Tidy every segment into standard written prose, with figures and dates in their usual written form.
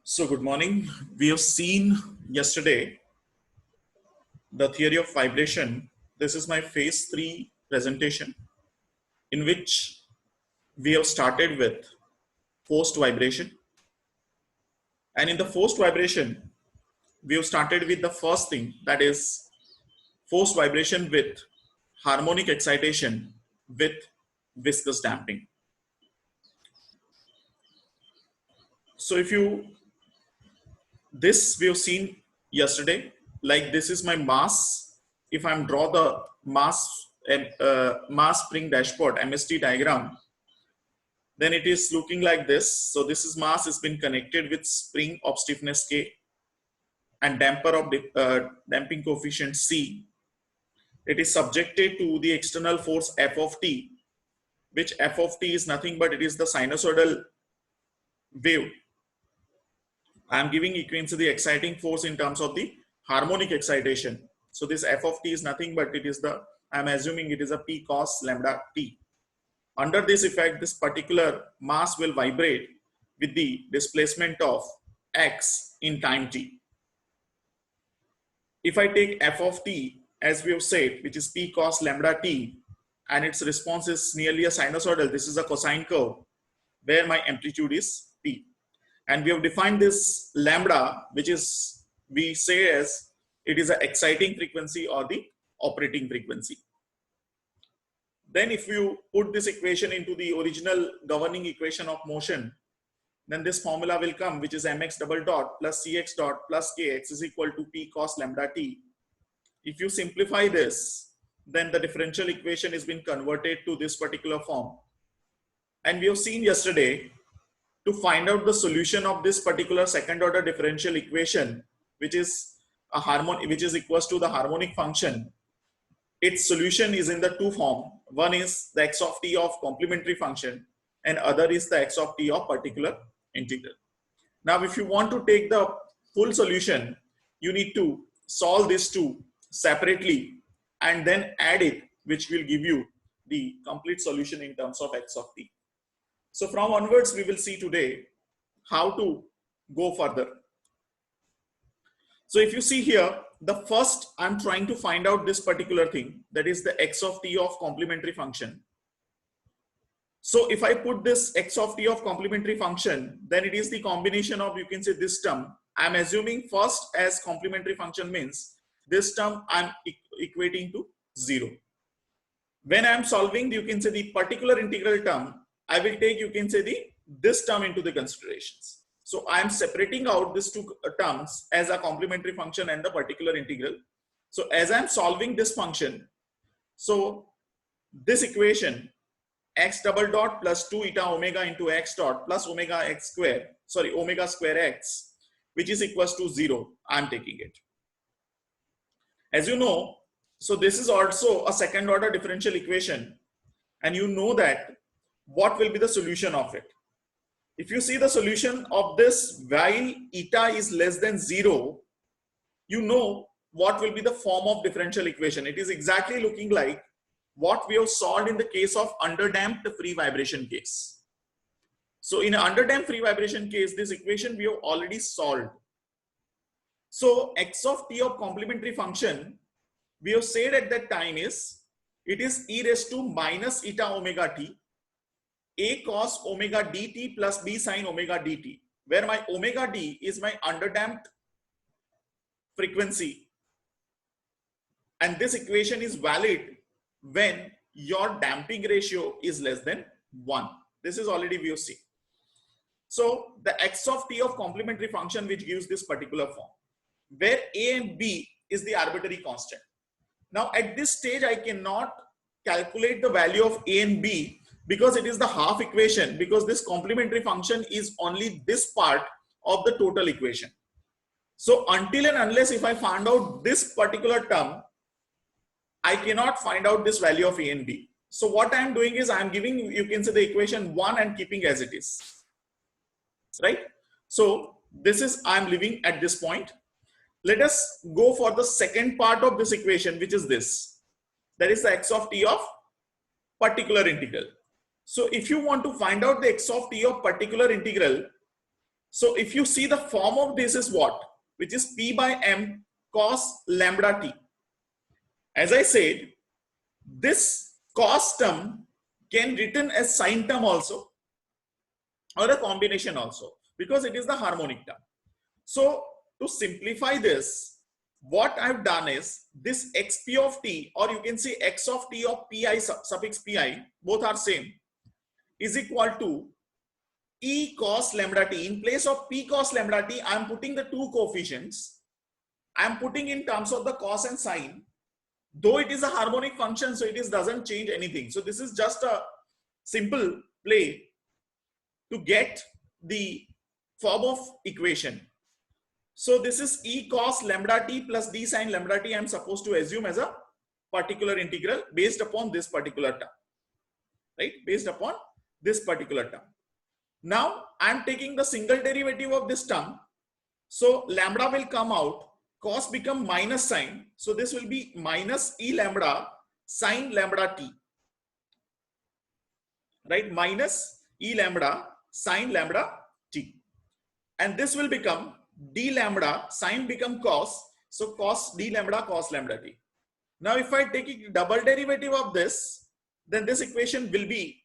So good morning. We have seen yesterday the theory of vibration. This is my phase 3 presentation in which we have started with forced vibration. And in the forced vibration, we have started with the first thing, that is forced vibration with harmonic excitation with viscous damping. So this we have seen yesterday, like this is my mass. If I'm draw the mass spring dashpot MST diagram, then it is looking like this. So this is mass has been connected with spring of stiffness K and damper of damping coefficient C. It is subjected to the external force F of T, which F of T is nothing but it is the sinusoidal wave. I am giving equation to the exciting force in terms of the harmonic excitation. So this F of T is nothing but it is I am assuming it is a P cos lambda T. Under this effect, this particular mass will vibrate with the displacement of X in time T. If I take F of T, as we have said, which is P cos lambda T, and its response is nearly a sinusoidal, this is a cosine curve, where my amplitude is P. And we have defined this lambda, which is, we say as, it is an exciting frequency or the operating frequency. Then if you put this equation into the original governing equation of motion, then this formula will come, which is mx double dot plus cx dot plus kx is equal to P cos lambda T. If you simplify this, then the differential equation has been converted to this particular form. And we have seen yesterday, to find out the solution of this particular second order differential equation, which is equals to the harmonic function, its solution is in the two form. One is the x of t of complementary function and other is the x of t of particular integral. Now if you want to take the full solution, you need to solve these two separately and then add it, which will give you the complete solution in terms of x of t. So from onwards, we will see today how to go further. So if you see here, the first I'm trying to find out this particular thing, that is the x of t of complementary function. So if I put this x of t of complementary function, then it is the combination of, you can say, this term. I'm assuming first as complementary function means this term I'm equating to 0. When I'm solving, you can say, the particular integral term, I will take, you can say, this term into the considerations. So I am separating out these two terms as a complementary function and the particular integral. So as I'm solving this function, so this equation, x double dot plus 2 eta omega into x dot plus omega square x, which is equals to 0, I'm taking it. As you know, so this is also a second order differential equation, and you know that what will be the solution of it. If you see the solution of this while eta is less than 0, you know what will be the form of differential equation. It is exactly looking like what we have solved in the case of underdamped free vibration case. So in underdamped free vibration case, this equation we have already solved. So x of t of complementary function, we have said at that time is, it is e raised to minus eta omega t, a cos omega dt plus b sin omega dt, where my omega d is my underdamped frequency. And this equation is valid when your damping ratio is less than 1. This is already we have seen. So the x of t of complementary function, which gives this particular form, where a and b is the arbitrary constant. Now at this stage, I cannot calculate the value of a and b because it is the half equation, because this complementary function is only this part of the total equation. So until and unless if I find out this particular term, I cannot find out this value of a and b. So what I am doing is I am giving, you can say, the equation 1 and keeping as it is, right? So this is, I am leaving at this point. Let us go for the second part of this equation, which is this. That is the x of t of particular integral. So if you want to find out the x of t of particular integral, So if you see the form of this is what? Which is P by M cos lambda t. As I said, this cos term can written as sine term also or a combination also because it is the harmonic term. So to simplify this, what I've done is this xp of t, or you can say x of t of pi suffix pi, both are same, is equal to e cos lambda t. In place of p cos lambda t, I am putting the two coefficients. I am putting in terms of the cos and sine. Though it is a harmonic function, so it doesn't change anything. So this is just a simple play to get the form of equation. So this is e cos lambda t plus d sin lambda t. I am supposed to assume as a particular integral based upon this particular term, right? Based upon this particular term. Now I am taking the single derivative of this term. So lambda will come out, cos become minus sine. So this will be minus e lambda sin lambda t, right? Minus e lambda sin lambda t. And this will become d lambda, sine become cos. So cos d lambda cos lambda t. Now if I take a double derivative of this, then this equation will be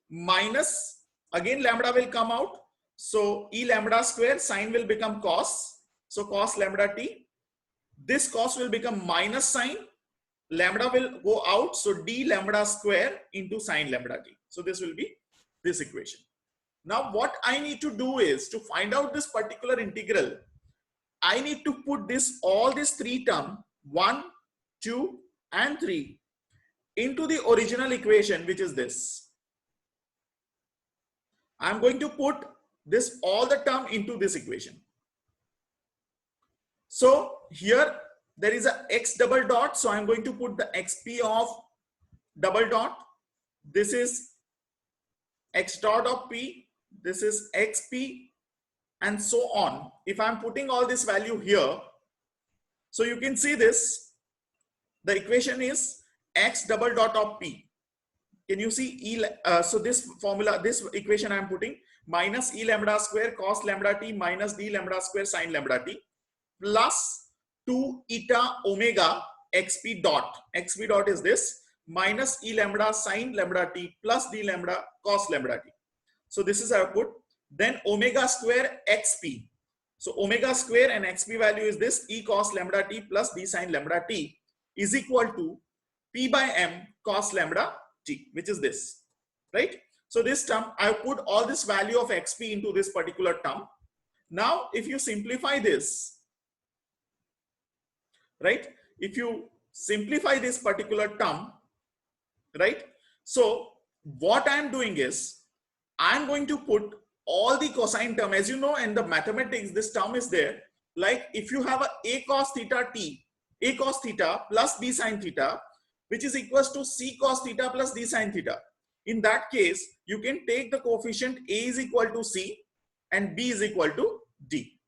minus, again lambda will come out. So e lambda square, sine will become cos. So cos lambda t. This cos will become minus sine. Lambda will go out. So d lambda square into sine lambda t. So this will be this equation. Now what I need to do is to find out this particular integral. I need to put this all these three terms 1, 2 and 3 into the original equation, which is this. I'm going to put this all the term into this equation. So here there is a x double dot. So I'm going to put the xp of double dot. This is x dot of p. This is xp and so on. If I'm putting all this value here, so you can see this, the equation is x double dot of p. Can you see so this formula, this equation I'm putting minus e lambda square cos lambda t minus d lambda square sin lambda t plus 2 eta omega xp dot. Xp dot is this minus e lambda sin lambda t plus d lambda cos lambda t. So this is how I put. Then omega square xp. So omega square and xp value is this e cos lambda t plus d sin lambda t is equal to p by m cos lambda t, which is this, right? So this term, I put all this value of xp into this particular term. Now if you simplify this, right? If you simplify this particular term, right? So what I am doing is I'm going to put all the cosine term. As you know, in the mathematics, this term is there. Like if you have a cos theta t, a cos theta plus b sin theta, which is equals to c cos theta plus d sin theta. In that case, you can take the coefficient a is equal to c and b is equal to d.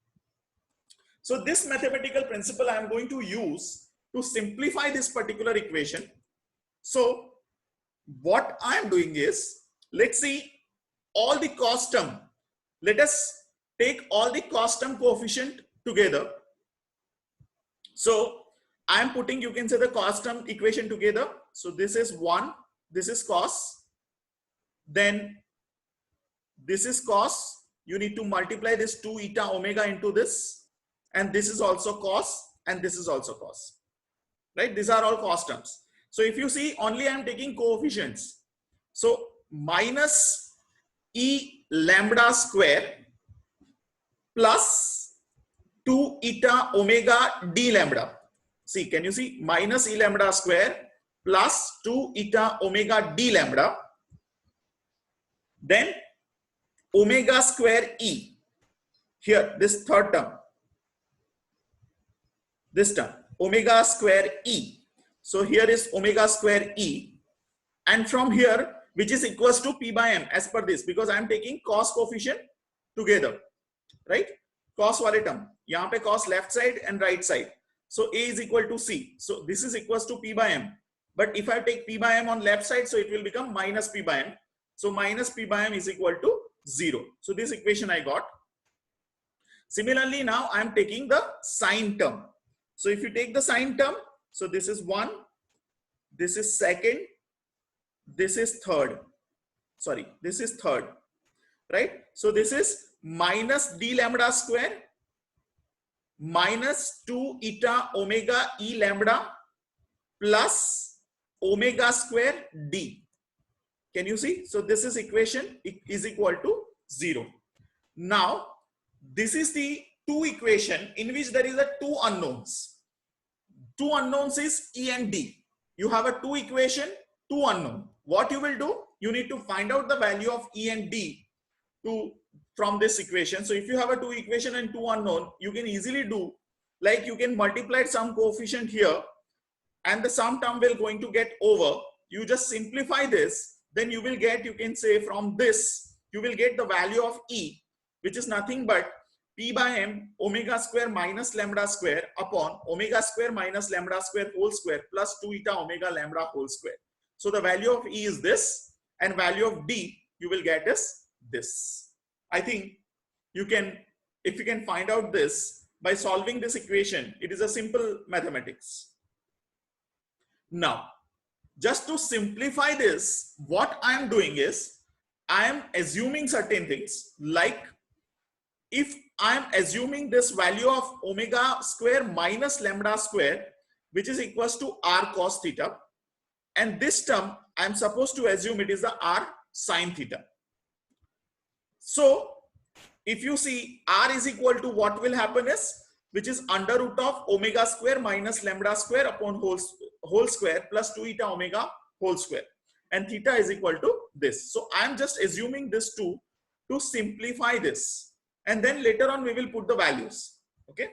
So this mathematical principle I am going to use to simplify this particular equation. So what I am doing is, let's see all the cos term. Let us take all the cos term coefficient together. So I am putting, you can say, the cos term equation together. So this is 1, this is cos, then this is cos. You need to multiply this 2 eta omega into this, and this is also cos, and this is also cos, right? These are all cos terms. So if you see, only I am taking coefficients. So minus e lambda square plus 2 eta omega d lambda. See, can you see? Minus e lambda square plus 2 eta omega d lambda. Then omega square e. Here, this third term. This term, omega square e. So here is omega square e. And from here, which is equals to p by m as per this, because I am taking cos coefficient together, right? Cos wale term. Yahan pe cos left side and right side. So a is equal to c. So this is equals to p by m. But if I take p by m on left side, so it will become minus p by m. So minus p by m is equal to 0. So this equation I got. Similarly, now I am taking the sine term. So if you take the sine term, so this is 1, this is second, this is third. Sorry, this is third, right? So this is minus d lambda square minus 2 eta omega e lambda plus omega square d. Can you see? So this is equation is equal to 0. Now this is the two equation in which there is a two unknowns. Two unknowns is E and D. You have a two equation, two unknown. What you will do? You need to find out the value of E and D from this equation. So if you have a two equation and two unknown, you can easily do, like you can multiply some coefficient here and the sum term will going to get over. You just simplify this, then you will get, you can say from this, you will get the value of E, which is nothing but P by M omega square minus lambda square upon omega square minus lambda square whole square plus 2 eta omega lambda whole square. So the value of E is this and value of D you will get is this. I think you can, if you can find out this by solving this equation, it is a simple mathematics. Now, just to simplify this, what I am doing is I am assuming certain things, like if I am assuming this value of omega square minus lambda square, which is equals to r cos theta, and this term I am supposed to assume it is the r sin theta. So if you see r is equal to, what will happen is, which is under root of omega square minus lambda square upon whole square plus 2 eta omega whole square, and theta is equal to this. So I am just assuming this to simplify this, and then later on we will put the values. Okay.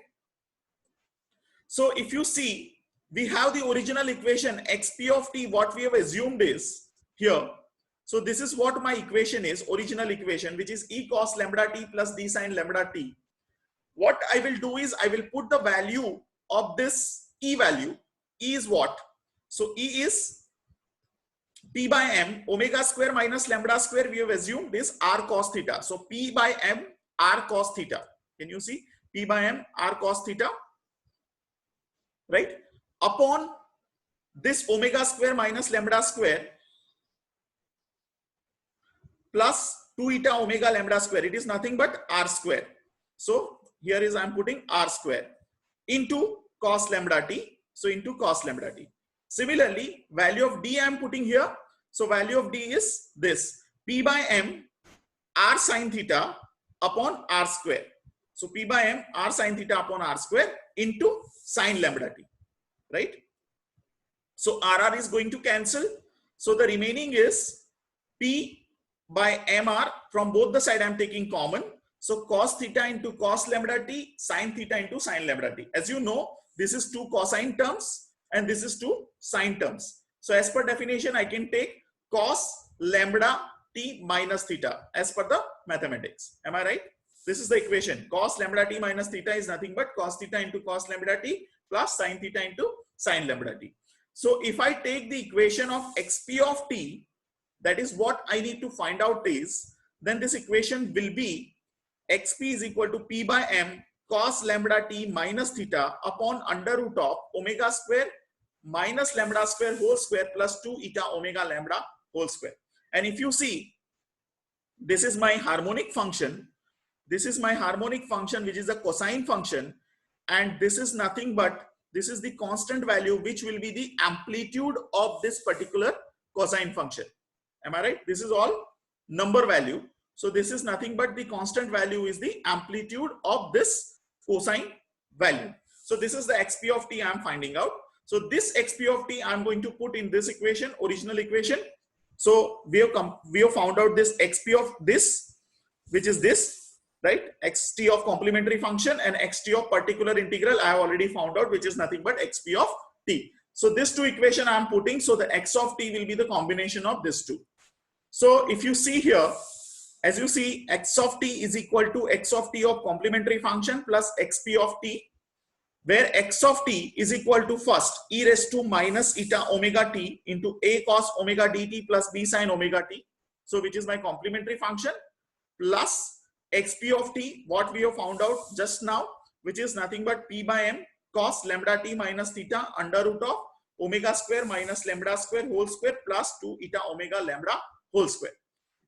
So if you see, we have the original equation xp of t, what we have assumed is here. So this is what my equation is, original equation, which is e cos lambda t plus d sin lambda t. What I will do is I will put the value of this E value. E is what? So E is P by M omega square minus lambda square, we have assumed is r cos theta. So P by M r cos theta. Can you see? P by M r cos theta, right? Upon this omega square minus lambda square plus 2 eta omega lambda square. It is nothing but r square. So here is I am putting r square into cos lambda t. So into cos lambda t. Similarly, value of d I am putting here. So value of d is this, P by M r sin theta upon r square. So P by M r sin theta upon r square into sin lambda t, right? So RR is going to cancel. So the remaining is P by MR. From both the side I am taking common. So cos theta into cos lambda t, sin theta into sin lambda t. As you know, this is two cosine terms and this is two sine terms. So as per definition, I can take cos lambda t minus theta as per the mathematics. Am I right? This is the equation. Cos lambda t minus theta is nothing but cos theta into cos lambda t plus sin theta into sin lambda t. So if I take the equation of xp of t, that is what I need to find out is, then this equation will be xp is equal to P by M cos lambda t minus theta upon under root of omega square minus lambda square whole square plus 2 eta omega lambda whole square. And if you see, this is my harmonic function. This is my harmonic function, which is a cosine function. And this is nothing but, this is the constant value, which will be the amplitude of this particular cosine function. Am I right? This is all number value. So this is nothing but the constant value is the amplitude of this cosine value. So this is the xp of t I am finding out. So this xp of t I am going to put in this equation, original equation. So we have found out this xp of this, which is this, right? Xt of complementary function and xt of particular integral I have already found out, which is nothing but xp of t. So this two equation I am putting. So the x of t will be the combination of this two. So if you see here, as you see, x of t is equal to x of t of complementary function plus xp of t, where x of t is equal to first e raised to minus eta omega t into a cos omega dt plus b sin omega t. So which is my complementary function. plus xp of t, what we have found out just now, which is nothing but p by m cos lambda t minus theta under root of omega square minus lambda square whole square plus 2 eta omega lambda whole square.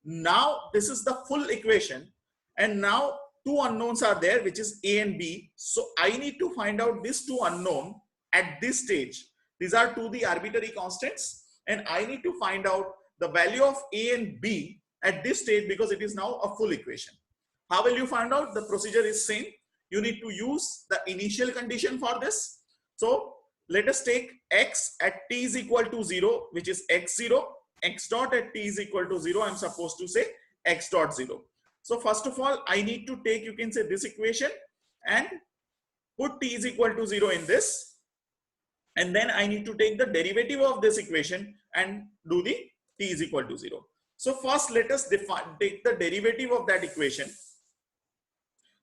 Now this is the full equation, and now two unknowns are there, which is a and b. So I need to find out these two unknown at this stage. These are two the arbitrary constants, and I need to find out the value of a and b at this stage because it is now a full equation. How will you find out? The procedure is same. You need to use the initial condition for this. So let us take x at t is equal to 0, which is x0, x dot at t is equal to 0. I'm supposed to say x dot 0. So first of all, I need to take, you can say, this equation and put t is equal to 0 in this. And then I need to take the derivative of this equation and do the t is equal to 0. So first let us take the derivative of that equation.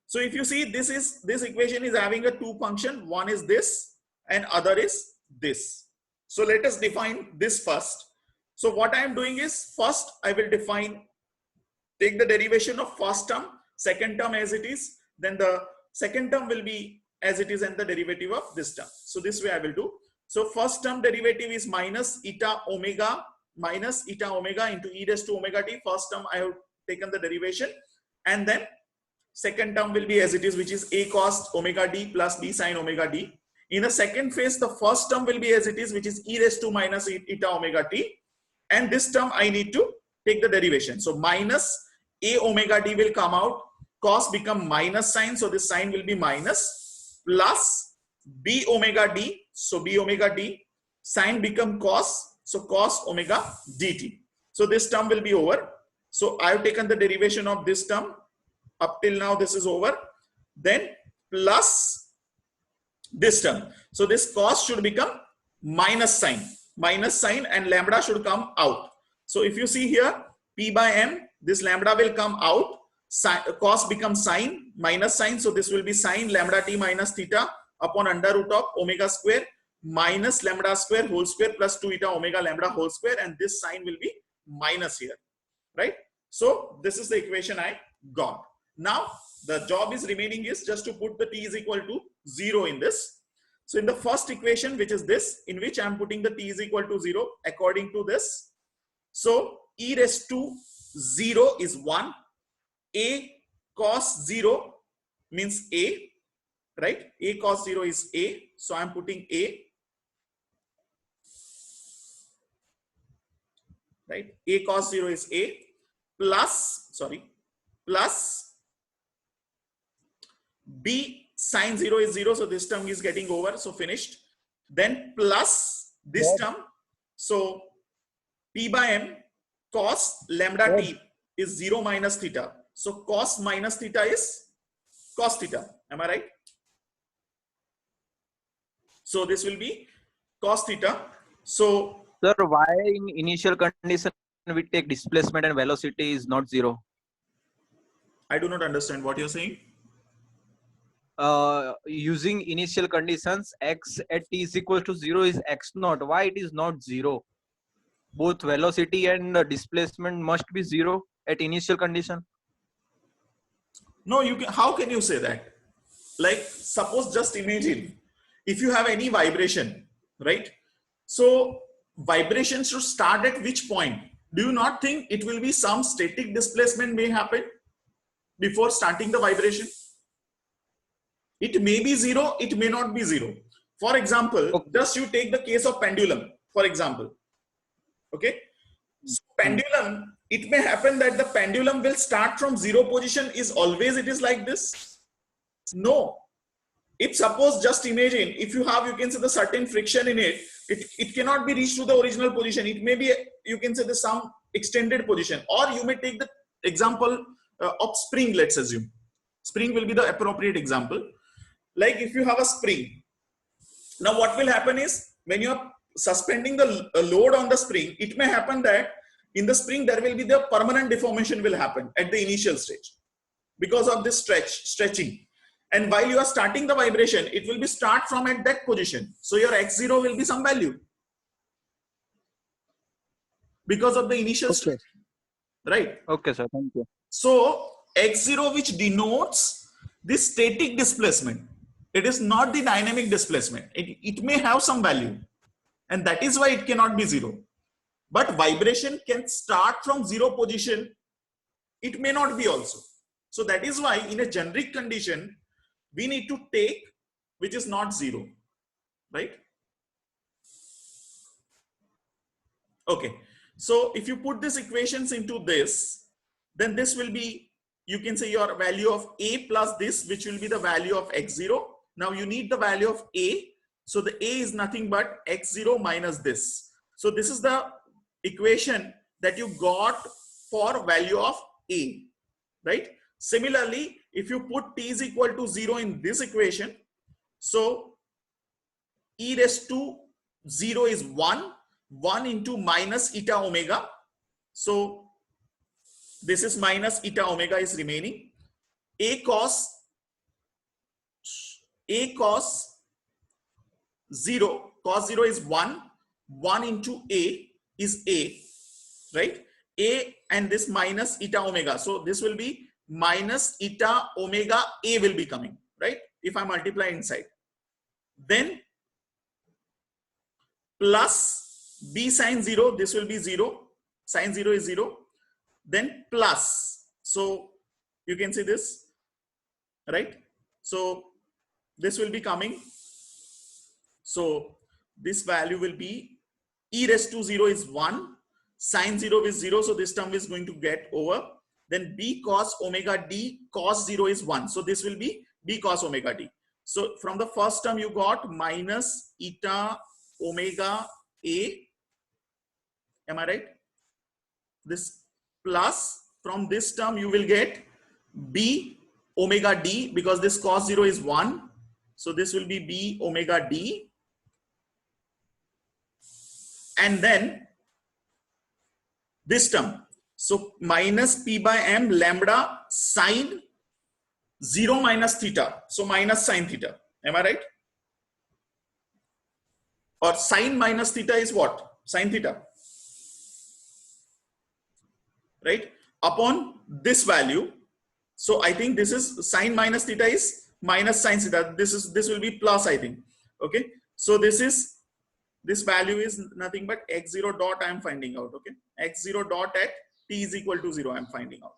So if you see, this equation is having a two function. One is this and other is this. So let us define this first. So what I am doing is, first I will take the derivation of first term, second term as it is, then the second term will be as it is and the derivative of this term. So this way I will do. So first term derivative is minus eta omega into e raised to omega t. First term I have taken the derivation, and then second term will be as it is, which is a cos omega d plus b sin omega d. In a second phase, the first term will be as it is, which is e raised to minus eta omega t, and this term I need to take the derivation. So minus a omega d will come out, cos become minus sign, so this sign will be minus, plus b omega d, so b omega d, sign become cos, so cos omega dt. So this term will be over. So I have taken the derivation of this term. Up till now this is over. Then plus this term. So this cos should become minus sign, and lambda should come out. So if you see here, p by m, this lambda will come out, cos becomes sine, minus sign, so this will be sine lambda t minus theta upon under root of omega square minus lambda square whole square plus 2 eta omega lambda whole square, and this sign will be minus here, right? So this is the equation I got. Now the job is remaining is just to put the t is equal to 0 in this. So in the first equation, which is this, in which I am putting the t is equal to 0 according to this. So e raised to 0 is 1. A cos 0 means a, right? A cos 0 is a. So I am putting a, right? A cos 0 is a plus b sin 0 is 0. So this term is getting over. So finished. Then plus this term. So p by m cos lambda t is 0 minus theta. So cos minus theta is cos theta. Am I right? So this will be cos theta. So sir, why in initial condition we take displacement and velocity is not 0? I do not understand what you're saying. Using initial conditions, x at t is equal to 0 is x naught. Why it is not 0? Both velocity and displacement must be 0 at initial condition. No, you can. How can you say that? Like, suppose, just imagine if you have any vibration, right? So vibration should start at which point? Do you not think it will be some static displacement may happen before starting the vibration? It may be 0, it may not be 0. For example, Okay. just you take the case of pendulum, for example. Okay. So pendulum, it may happen that the pendulum will start from 0 position. Is always it is like this? No. If suppose, just imagine, if you have, you can say, the certain friction in it, it cannot be reached to the original position. It may be, you can say, the some extended position. Or you may take the example of spring, let's assume. Spring will be the appropriate example. Like if you have a spring. Now what will happen is, when you are suspending the load on the spring, it may happen that in the spring there will be the permanent deformation will happen at the initial stage because of this stretching. And while you are starting the vibration, it will be start from at that position. So your x0 will be some value because of the initial stretch, right? Okay, sir. Thank you. So x0 which denotes the static displacement. It is not the dynamic displacement. It may have some value, and that is why it cannot be 0. But vibration can start from 0 position. It may not be also. So that is why in a generic condition, we need to take which is not 0, right? Okay. So if you put these equations into this, then this will be, you can say your value of A plus this, which will be the value of x0. Now you need the value of A. So the A is nothing but x0 minus this. So this is the equation that you got for value of A, right? Similarly, if you put t is equal to 0 in this equation, so e raised to 0 is 1 into minus eta omega. So this is minus eta omega is remaining. A cos 0, cos 0 is 1 into A is A, right? A and this minus eta omega. So this will be minus eta omega A will be coming, right? If I multiply inside. Then plus B sine 0, this will be 0. Sine 0 is 0. Then plus. So you can see this, right? So this will be coming. So this value will be e raised to 0 is 1. Sine 0 is 0. So this term is going to get over. Then b cos omega d cos 0 is 1. So this will be b cos omega d. So from the first term you got minus eta omega A. Am I right? This plus from this term you will get b omega d, because this cos 0 is 1. So this will be b omega d. And then this term. So minus p by m lambda sine 0 minus theta. So minus sine theta. Am I right? Or sine minus theta is what? Sine theta. Right? Upon this value. So I think this is sine minus theta is minus sine theta. This will be plus, I think. Okay. So this value is nothing but x0 dot I am finding out. Okay. x0 dot at t is equal to 0 I am finding out.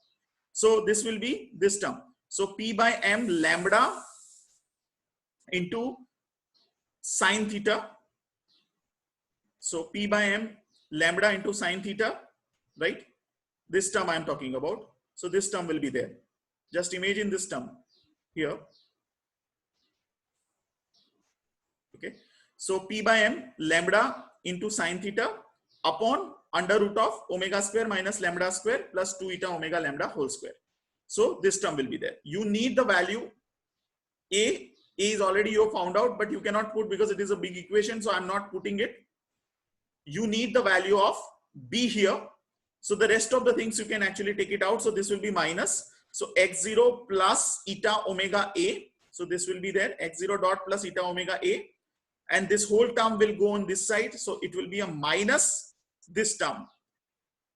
So this will be this term. So p by m lambda into sine theta. So p by m lambda into sine theta, right? This term I am talking about. So this term will be there. Just imagine this term here. Okay. So p by m lambda into sine theta upon under root of omega square minus lambda square plus 2 eta omega lambda whole square. So this term will be there. You need the value A is already you found out, but you cannot put because it is a big equation. So I'm not putting it. You need the value of B here. So the rest of the things you can actually take it out. So this will be minus. So x0 plus eta omega A. So this will be there. x0 dot plus eta omega A. And this whole term will go on this side. So it will be a minus this term.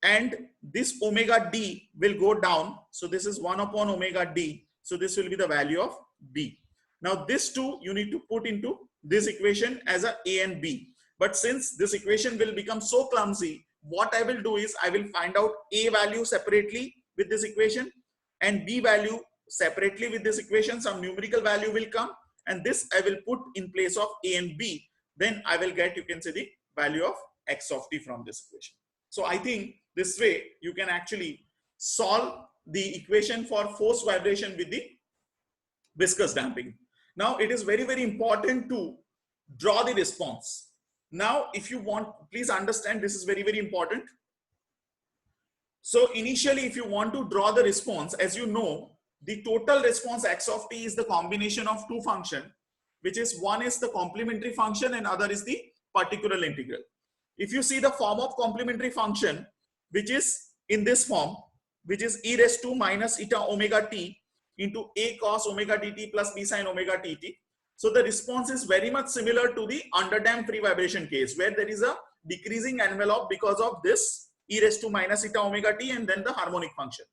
And this omega d will go down. So this is 1 upon omega d. So this will be the value of B. Now this two you need to put into this equation as a and B. But since this equation will become so clumsy, what I will do is I will find out A value separately with this equation and B value separately with this equation. Some numerical value will come and this I will put in place of A and B. Then I will get, you can say, the value of x of t from this equation. So I think this way you can actually solve the equation for force vibration with the viscous damping. Now it is very, very important to draw the response. Now, if you want, please understand this is very, very important. So initially, if you want to draw the response, as you know, the total response x of t is the combination of two functions, which is one is the complementary function and other is the particular integral. If you see the form of complementary function, which is in this form, which is e raised to minus eta omega t into a cos omega dt plus b sin omega dt. So the response is very much similar to the underdamped free vibration case, where there is a decreasing envelope because of this e raised to minus eta omega t and then the harmonic function.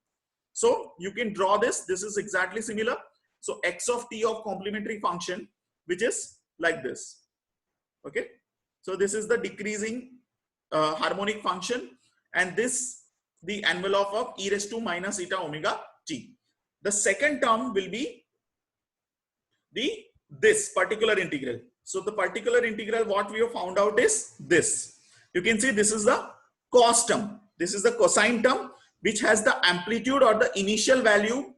So you can draw this. This is exactly similar. So x of t of complementary function, which is like this. Okay. So this is the decreasing harmonic function, and this the envelope of e raised to minus eta omega t. The second term will be this particular integral. So the particular integral, what we have found out is this. You can see this is the cos term. This is the cosine term, which has the amplitude or the initial value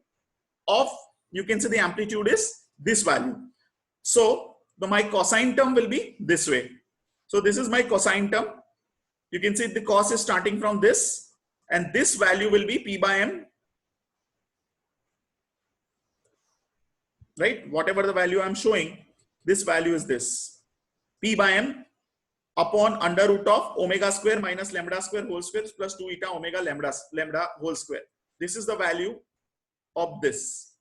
of, you can say the amplitude is this value. So my cosine term will be this way. So this is my cosine term. You can see the cos is starting from this, and this value will be p by m, right? Whatever the value I'm showing, this value is this, p by m upon under root of omega square minus lambda square whole square plus 2 eta omega lambda whole square. This is the value of this,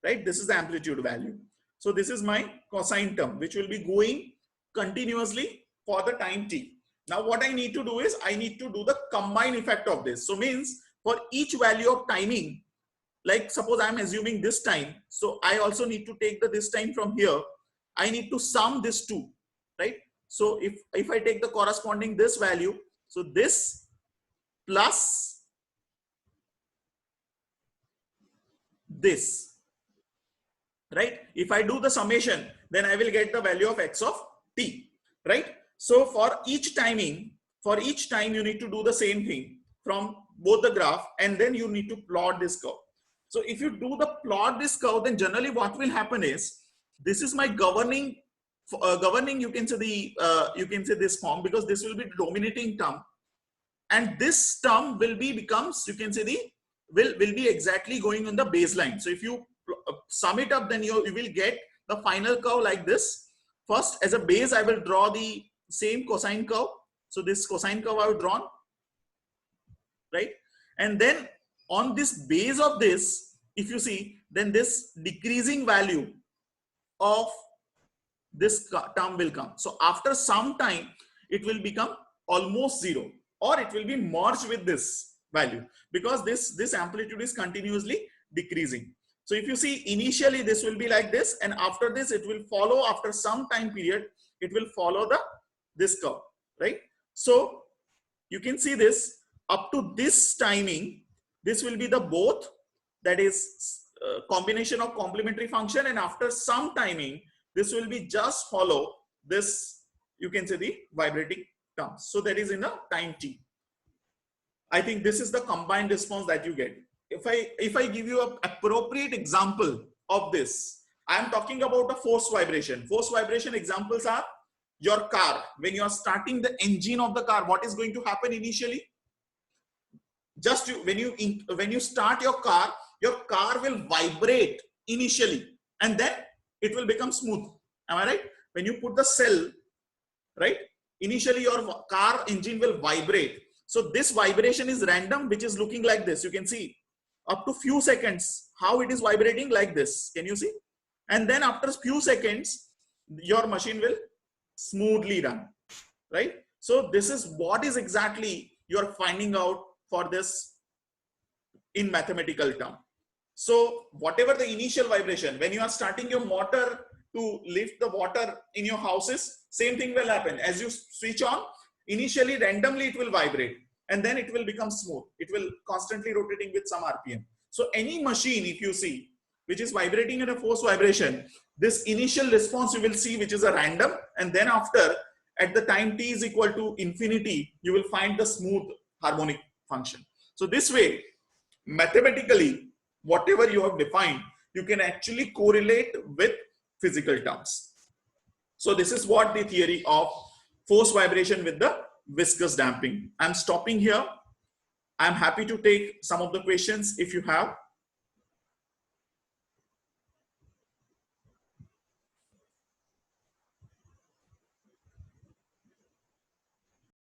right? This is the amplitude value. So this is my cosine term, which will be going continuously for the time t. Now what I need to do is I need to do the combined effect of this. So means for each value of timing, like suppose I'm assuming this time, so I also need to take the this time from here. I need to sum this two, right? So if I take the corresponding this value, so this plus this, right? If I do the summation, then I will get the value of x of t, right? So for each time you need to do the same thing from both the graph, and then you need to plot this curve. So if you do the plot this curve, then generally what will happen is, this is my governing, you can say the you can say this form, because this will be the dominating term, and this term will be becomes, you can say the will be exactly going on the baseline. So if you sum it up, then you will get the final curve like this. First, as a base, I will draw the same cosine curve. So this cosine curve I have drawn, right? And then on this base of this, if you see, then this decreasing value of this term will come. So after some time, it will become almost zero, or it will be merged with this value, because this amplitude is continuously decreasing. So if you see, initially this will be like this, and after this it will follow, after some time period, it will follow this curve, right? So you can see this up to this timing, this will be the both, that is combination of complementary function, and after some timing, this will be just follow this, you can say the vibrating terms. So that is in a time t. I think this is the combined response that you get. If I give you an appropriate example of this, I am talking about a forced vibration. Forced vibration examples are your car. When you are starting the engine of the car, what is going to happen initially? Just when you start your car will vibrate initially, and then it will become smooth. Am I right? When you put the cell, right, initially your car engine will vibrate. So this vibration is random, which is looking like this. You can see up to few seconds how it is vibrating like this. Can you see? And then after few seconds, your machine will smoothly run, right? So this is what is exactly you're finding out for this in mathematical term. So whatever the initial vibration, when you are starting your motor to lift the water in your houses, same thing will happen. As you switch on, initially randomly it will vibrate, and then it will become smooth. It will constantly rotating with some RPM. So any machine, if you see, which is vibrating in a forced vibration, this initial response you will see, which is a random, and then after, at the time t is equal to infinity, you will find the smooth harmonic function. So this way, mathematically, whatever you have defined, you can actually correlate with physical terms. So this is what the theory of forced vibration with the viscous damping. I'm stopping here. I'm happy to take some of the questions if you have.